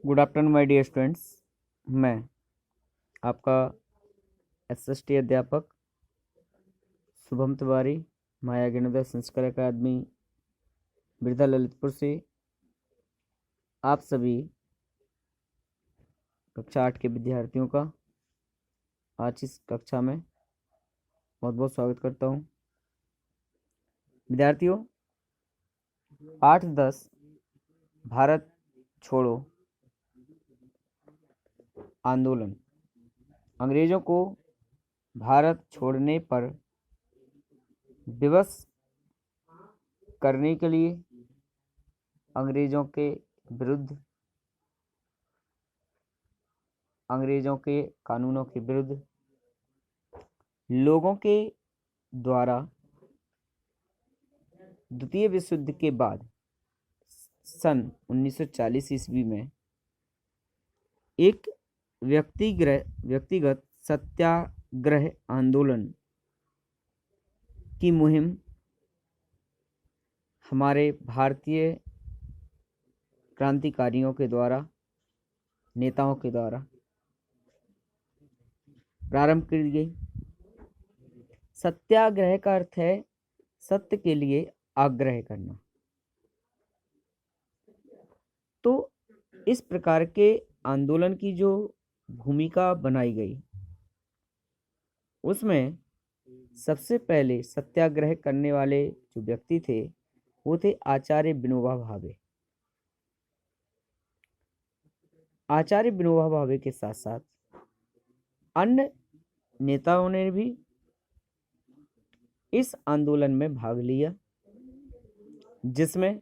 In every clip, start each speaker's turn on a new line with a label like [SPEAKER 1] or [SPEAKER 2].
[SPEAKER 1] Good afternoon my dear students. मैं आपका SST अध्यापक शुभम तिवारी, माया ज्ञानोदय संस्कार अकादमी बिरधा ललितपुर से आप सभी कक्षा 8 के विद्यार्थियों का आज इस कक्षा में बहुत बहुत स्वागत करता हूं। विद्यार्थियों, पाठ 10 भारत छोड़ो आंदोलन। अंग्रेजों को भारत छोड़ने पर विवश करने के लिए अंग्रेजों के विरुद्ध, अंग्रेजों के कानूनों के विरुद्ध लोगों के द्वारा द्वितीय विश्व युद्ध के बाद सन 1940 ईस्वी में एक व्यक्तिगत सत्याग्रह आंदोलन की मुहिम हमारे भारतीय क्रांतिकारियों के द्वारा, नेताओं के द्वारा प्रारंभ की गई। सत्याग्रह का अर्थ है सत्य के लिए आग्रह करना। तो इस प्रकार के आंदोलन की जो भूमिका बनाई गई, उसमें सबसे पहले सत्याग्रह करने वाले जो व्यक्ति थे वो थे आचार्य विनोबा भावे। आचार्य विनोबा भावे के साथ साथ अन्य नेताओं ने भी इस आंदोलन में भाग लिया, जिसमें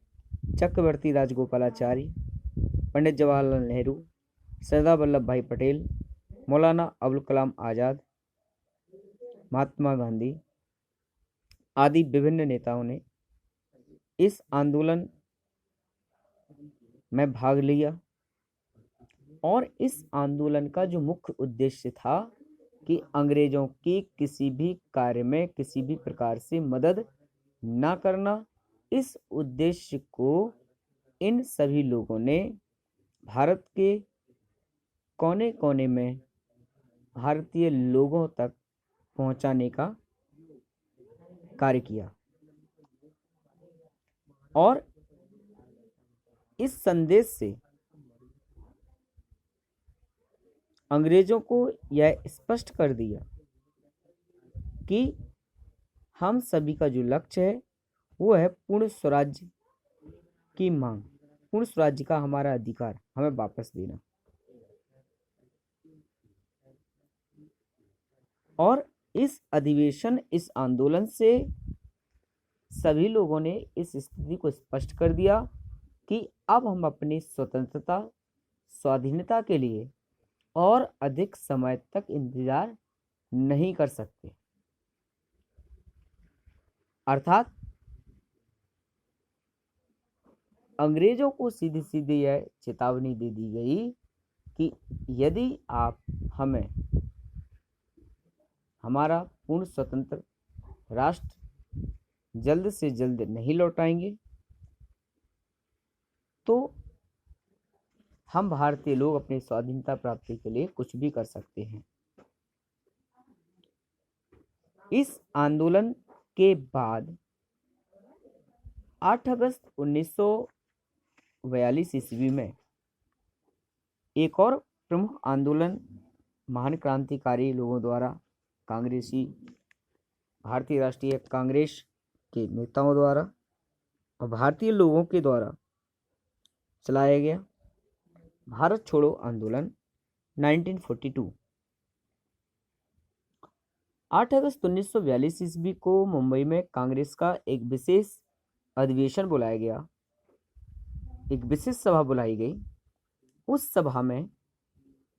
[SPEAKER 1] चक्रवर्ती राजगोपालाचारी, पंडित जवाहरलाल नेहरू, सरदार वल्लभ भाई पटेल, मौलाना अबुल कलाम आजाद, महात्मा गांधी आदि विभिन्न नेताओं ने इस आंदोलन में भाग लिया। और इस आंदोलन का जो मुख्य उद्देश्य था कि अंग्रेजों की किसी भी कार्य में किसी भी प्रकार से मदद ना करना। इस उद्देश्य को इन सभी लोगों ने भारत के कोने कोने में भारतीय लोगों तक पहुंचाने का कार्य किया। और इस संदेश से अंग्रेजों को यह स्पष्ट कर दिया कि हम सभी का जो लक्ष्य है वो है पूर्ण स्वराज्य की मांग, पूर्ण स्वराज्य का हमारा अधिकार हमें वापस देना। और इस अधिवेशन, इस आंदोलन से सभी लोगों ने इस स्थिति को स्पष्ट कर दिया कि अब हम अपनी स्वतंत्रता, स्वाधीनता के लिए और अधिक समय तक इंतजार नहीं कर सकते। अर्थात अंग्रेजों को सीधी सीधी यह चेतावनी दे दी गई कि यदि आप हमें हमारा पूर्ण स्वतंत्र राष्ट्र जल्द से जल्द नहीं लौटाएंगे तो हम भारतीय लोग अपनी स्वाधीनता प्राप्ति के लिए कुछ भी कर सकते हैं। इस आंदोलन के बाद 8 अगस्त 1942 ईस्वी में एक और प्रमुख आंदोलन महान क्रांतिकारी लोगों द्वारा, कांग्रेसी भारतीय राष्ट्रीय कांग्रेस के नेताओं द्वारा और भारतीय लोगों के द्वारा चलाया गया, भारत छोड़ो आंदोलन 1942। 8 अगस्त 1942 ईस्वी को मुंबई में कांग्रेस का एक विशेष अधिवेशन बुलाया गया, एक विशेष सभा बुलाई गई। उस सभा में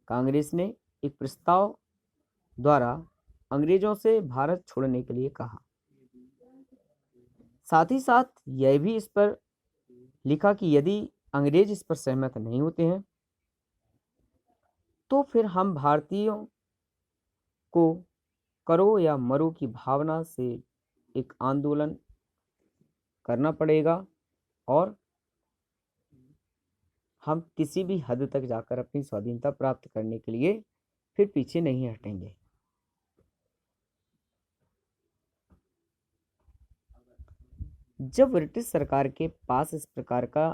[SPEAKER 1] कांग्रेस ने एक प्रस्ताव द्वारा अंग्रेजों से भारत छोड़ने के लिए कहा। साथ ही साथ यह भी इस पर लिखा कि यदि अंग्रेज इस पर सहमत नहीं होते हैं तो फिर हम भारतीयों को करो या मरो की भावना से एक आंदोलन करना पड़ेगा और हम किसी भी हद तक जाकर अपनी स्वाधीनता प्राप्त करने के लिए फिर पीछे नहीं हटेंगे। जब ब्रिटिश सरकार के पास इस प्रकार का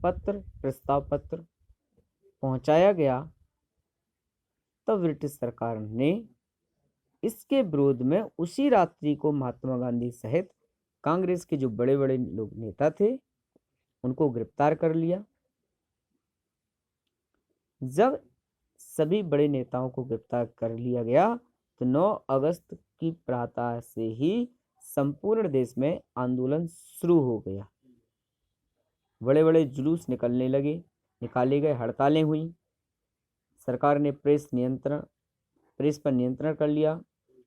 [SPEAKER 1] प्रस्ताव पत्र पहुंचाया गया, तब ब्रिटिश सरकार ने इसके विरोध में उसी रात्रि को महात्मा गांधी सहित कांग्रेस के जो बड़े बड़े लोग नेता थे उनको गिरफ्तार कर लिया। जब सभी बड़े नेताओं को गिरफ्तार कर लिया गया तो 9 अगस्त की प्रातः से ही संपूर्ण देश में आंदोलन शुरू हो गया। बड़े बड़े जुलूस निकाले गए, हड़तालें हुई। सरकार ने प्रेस पर नियंत्रण कर लिया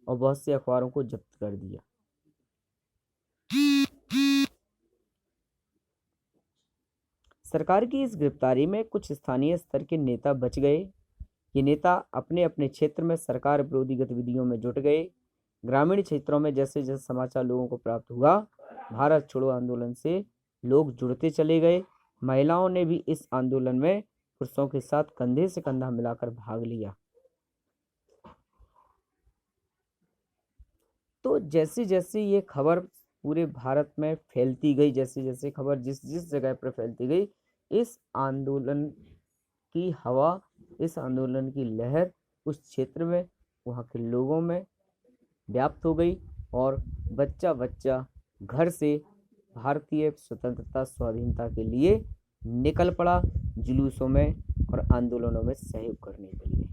[SPEAKER 1] और बहुत से अखबारों को जब्त कर दिया। सरकार की इस गिरफ्तारी में कुछ स्थानीय स्तर के नेता बच गए। ये नेता अपने अपने क्षेत्र में सरकार विरोधी गतिविधियों में जुट गए। ग्रामीण क्षेत्रों में जैसे जैसे समाचार लोगों को प्राप्त हुआ, भारत छोड़ो आंदोलन से लोग जुड़ते चले गए। महिलाओं ने भी इस आंदोलन में पुरुषों के साथ कंधे से कंधा मिलाकर भाग लिया। तो जैसे जैसे ये खबर पूरे भारत में फैलती गई, जैसे जैसे खबर जिस जिस जगह पर फैलती गई, इस आंदोलन की हवा, इस आंदोलन की लहर उस क्षेत्र में, वहाँ के लोगों में व्याप्त हो गई और बच्चा बच्चा घर से भारतीय स्वतंत्रता स्वाधीनता के लिए निकल पड़ा, जुलूसों में और आंदोलनों में सहयोग करने के लिए।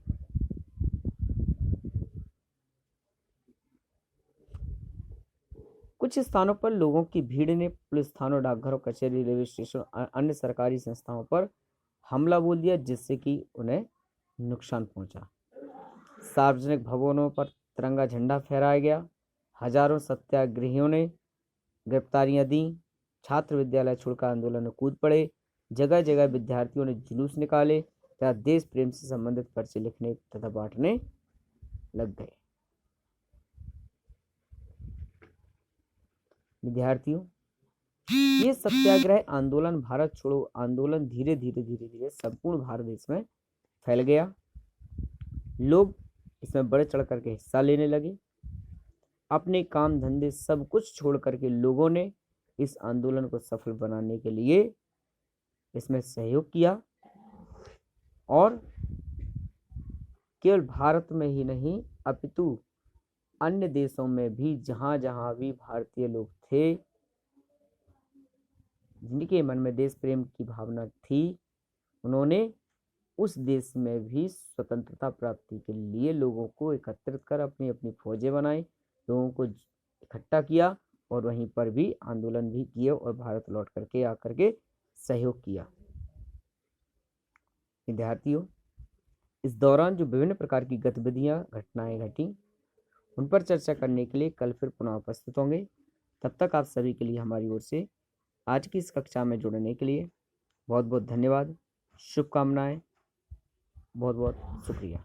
[SPEAKER 1] कुछ स्थानों पर लोगों की भीड़ ने पुलिस थानों, डाकघरों, कचहरी, रेलवे स्टेशन और अन्य सरकारी संस्थाओं पर हमला बोल दिया, जिससे कि उन्हें नुकसान पहुंचा। सार्वजनिक भवनों पर तिरंगा झंडा फहराया गया। हजारों सत्याग्रहियों ने गिरफ्तारियां दी। छात्र विद्यालय छोड़कर आंदोलन में कूद पड़े। जगह जगह विद्यार्थियों ने जुलूस निकाले तथा देश प्रेम से संबंधित पर्चे लिखने तथा बांटने लग गए। विद्यार्थियों, ये सत्याग्रह आंदोलन, भारत छोड़ो आंदोलन धीरे धीरे संपूर्ण भारत देश में फैल गया। लोग इसमें बढ़ चढ़ करके हिस्सा लेने लगे। अपने काम धंधे सब कुछ छोड़ करके लोगों ने इस आंदोलन को सफल बनाने के लिए इसमें सहयोग किया और केवल भारत में ही नहीं अपितु अन्य देशों में भी जहां जहां भी भारतीय लोग थे, जिनके मन में देश प्रेम की भावना थी, उन्होंने उस देश में भी स्वतंत्रता प्राप्ति के लिए लोगों को एकत्रित कर अपनी अपनी फौजें बनाई, लोगों को इकट्ठा किया और वहीं पर भी आंदोलन भी किए और भारत लौट करके आकर के सहयोग किया। विद्यार्थियों, इस दौरान जो विभिन्न प्रकार की गतिविधियां, घटनाएं घटी, उन पर चर्चा करने के लिए कल फिर पुनः उपस्थित होंगे। तब तक आप सभी के लिए हमारी ओर से आज की इस कक्षा में जुड़ने के लिए बहुत बहुत धन्यवाद, शुभकामनाएं, बहुत बहुत शुक्रिया।